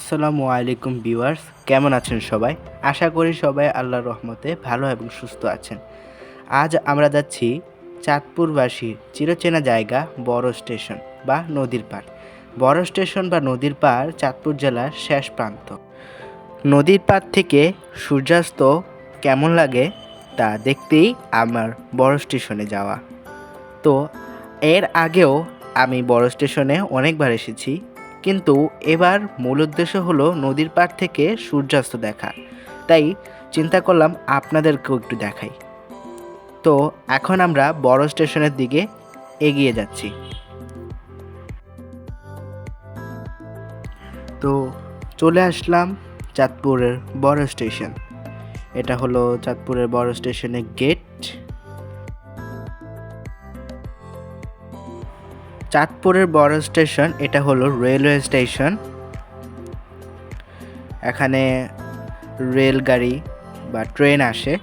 আসসালামু আলাইকুম ভিউয়ার্স, কেমন আছেন সবাই? আশা করি সবাই আল্লাহর রহমতে ভালো এবং সুস্থ আছেন। আজ আমরা যাচ্ছি চাঁদপুরবাসীর চিরচেনা জায়গা বড় স্টেশন বা নদীর পাড়। বড় স্টেশন বা নদীর পাড় চাঁদপুর জেলার শেষ প্রান্ত। নদীর পাড় থেকে সূর্যাস্ত কেমন লাগে তা দেখতেই আমার বড় স্টেশনে যাওয়া। তো এর আগেও আমি বড় স্টেশনে অনেকবার এসেছি, কিন্তু এবার মূল উদ্দেশ্য হলো নদীর পাড় থেকে সূর্যাস্ত দেখা। তাই চিন্তা করলাম আপনাদেরকেও একটু দেখাই। তো এখন আমরা বড় স্টেশনের দিকে এগিয়ে যাচ্ছি। তো চলে আসলাম চাঁদপুরের বড় স্টেশন। এটা হলো চাঁদপুরের বড় স্টেশনের গেট। চাঁদপুরের বড় স্টেশন এটা হলো রেলওয়ে স্টেশন। এখানে রেলগাড়ি বা ট্রেন আসে।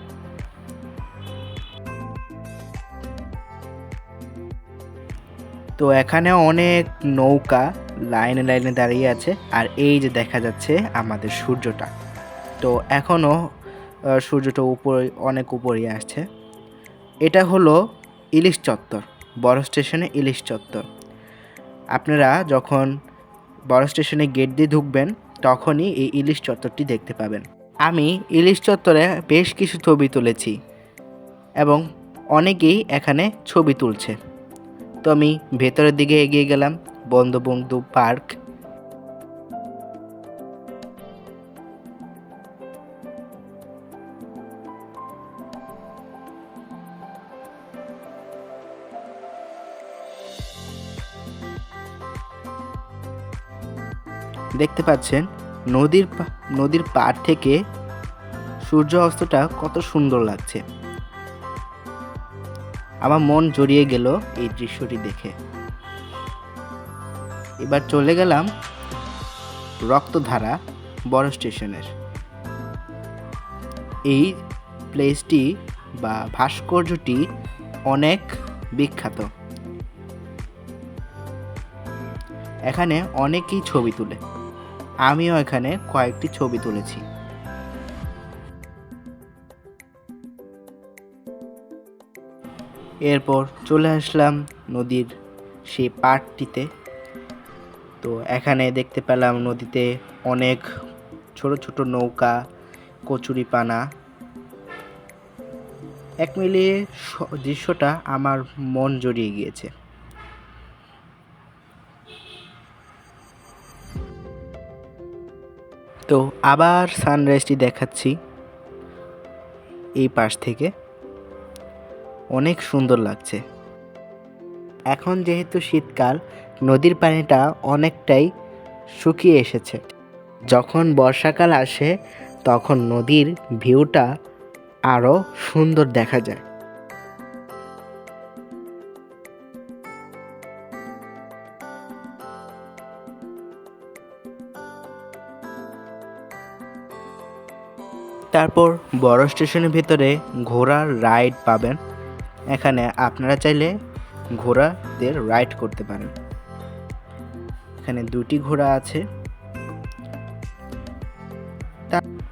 তো এখানে অনেক নৌকা লাইনে লাইনে দাঁড়িয়ে আছে, আর এই যে দেখা যাচ্ছে আমাদের সূর্যটা। তো এখনও সূর্যটা উপরে অনেক উপরে আসছে। এটা হলো ইলিশ চত্বর, বড় স্টেশনে ইলিশ চত্বর। আপনারা যখন বড় স্টেশনে গেট দিয়ে ঢুকবেন তখনই এই ইলিশ চত্বরটি দেখতে পাবেন। আমি ইলিশ চত্বরে বেশ কিছু ছবি তুলেছি এবং অনেকেই এখানে ছবি তুলছে। তো আমি ভেতরের দিকে এগিয়ে গেলাম। বঙ্গবন্ধু পার্ক। দেখতে পাচ্ছেন নদীর পাড় থেকে সূর্য অস্তটা কত সুন্দর লাগছে। আমার মন জড়িয়ে গেল এই দৃশ্যটি দেখে। এবার চলে গেলাম রক্তধারা বড় স্টেশনের। এই প্লেসটি বা ভাস্কর্যটি অনেক বিখ্যাত। এখানে অনেকেই ছবি তুলে, আমিও এখানে কয়েকটি ছবি তুলেছি। এরপর চলে আসলাম নদীর সেই পাড়টিতে। তো এখানে দেখতে পেলাম নদীতে অনেক ছোট ছোট নৌকা, কচুরিপানা। এক মিলিয়ে দৃশ্যটা আমার মন জড়িয়ে গিয়েছে। তো আবার সানরাইজটি দেখাচ্ছি এই পাশ থেকে। অনেক সুন্দর লাগছে। এখন যেহেতু শীতকাল, নদীর পানিটা অনেকটাই শুকিয়ে এসেছে। যখন বর্ষাকাল আসে তখন নদীর ভিউটা আরও সুন্দর দেখা যায়। তারপর বড় স্টেশনের ভিতরে ঘোড়ার রাইড পাবেন। এখানে আপনারা চাইলে ঘোড়াদের রাইড করতে পারেন। এখানে দুটি ঘোড়া আছে।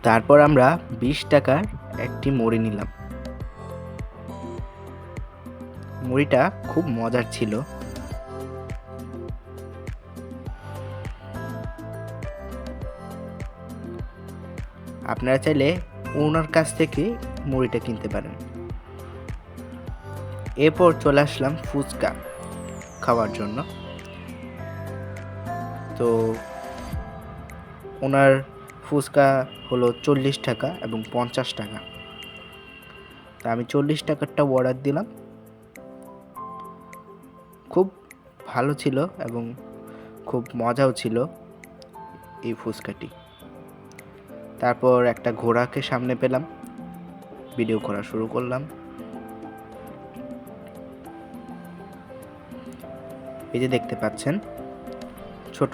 তারপর আমরা 20 টাকার একটি মুড়ি নিলাম। মুড়িটা খুব মজার ছিল। আপনারা চাইলে ওনার কাছ থেকে মুড়িটা কিনতে পারেন। এরপর চলে আসলাম ফুচকা খাওয়ার জন্য। তো ওনার ফুচকা হলো 40 টাকা এবং 50 টাকা। তা আমি 40 টাকারটা অর্ডার দিলাম। খুব ভালো ছিল এবং খুব মজাও ছিল এই ফুচকাটি। তারপর একটা ঘোড়াকে সামনে পেলাম, ভিডিও করা শুরু করলাম। এই যে দেখতে পাচ্ছেন ছোট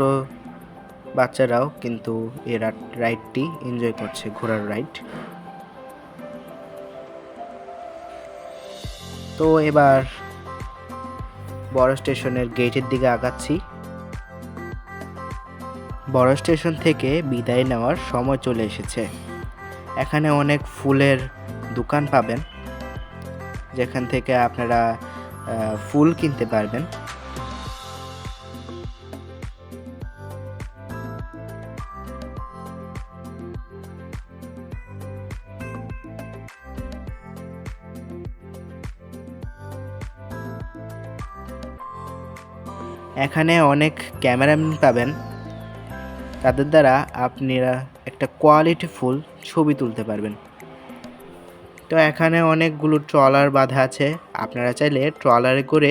বাচ্চারাও কিন্তু এই রাইডটি এনজয় করছে, ঘোড়ার রাইড। তো এবার বড় স্টেশনের গেটের দিকে আগাচ্ছি। বড় স্টেশন থেকে বিদায় নেওয়ার সময় চলে এসেছে। এখানে অনেক ফুলের দোকান পাবেন, যেখান থেকে আপনারা ফুল কিনতে পারবেন। এখানে অনেক ক্যামেরাম্যান পাবেন, তাদের দ্বারা আপনারা একটা কোয়ালিটিফুল ছবি তুলতে পারবেন। তো এখানে অনেকগুলো ট্রলার বাঁধা আছে, আপনারা চাইলে ট্রলারে করে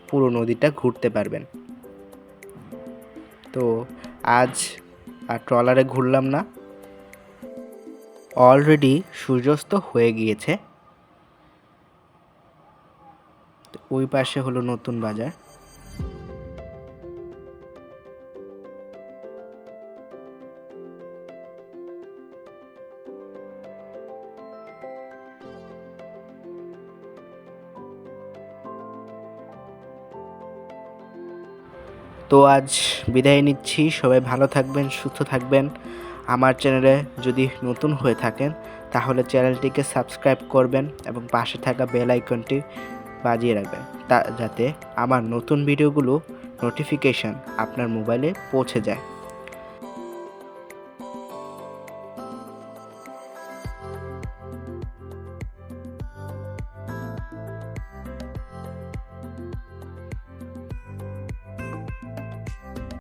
পুরো নদীটা ঘুরতে পারবেন। তো আজ আর ট্রলারে ঘুরলাম না, অলরেডি সূর্যাস্ত হয়ে গিয়েছে। ওই পাশে হলো নতুন বাজার। তো আজ বিদায় নিচ্ছি, সবাই ভালো থাকবেন, সুস্থ থাকবেন। আমার চ্যানেলে যদি নতুন হয়ে থাকেন তাহলে চ্যানেলটিকে সাবস্ক্রাইব করবেন এবং পাশে থাকা বেল আইকনটি বাজিয়ে রাখবেন, যাতে আমার নতুন ভিডিওগুলো নোটিফিকেশন আপনার মোবাইলে পৌঁছে যায়।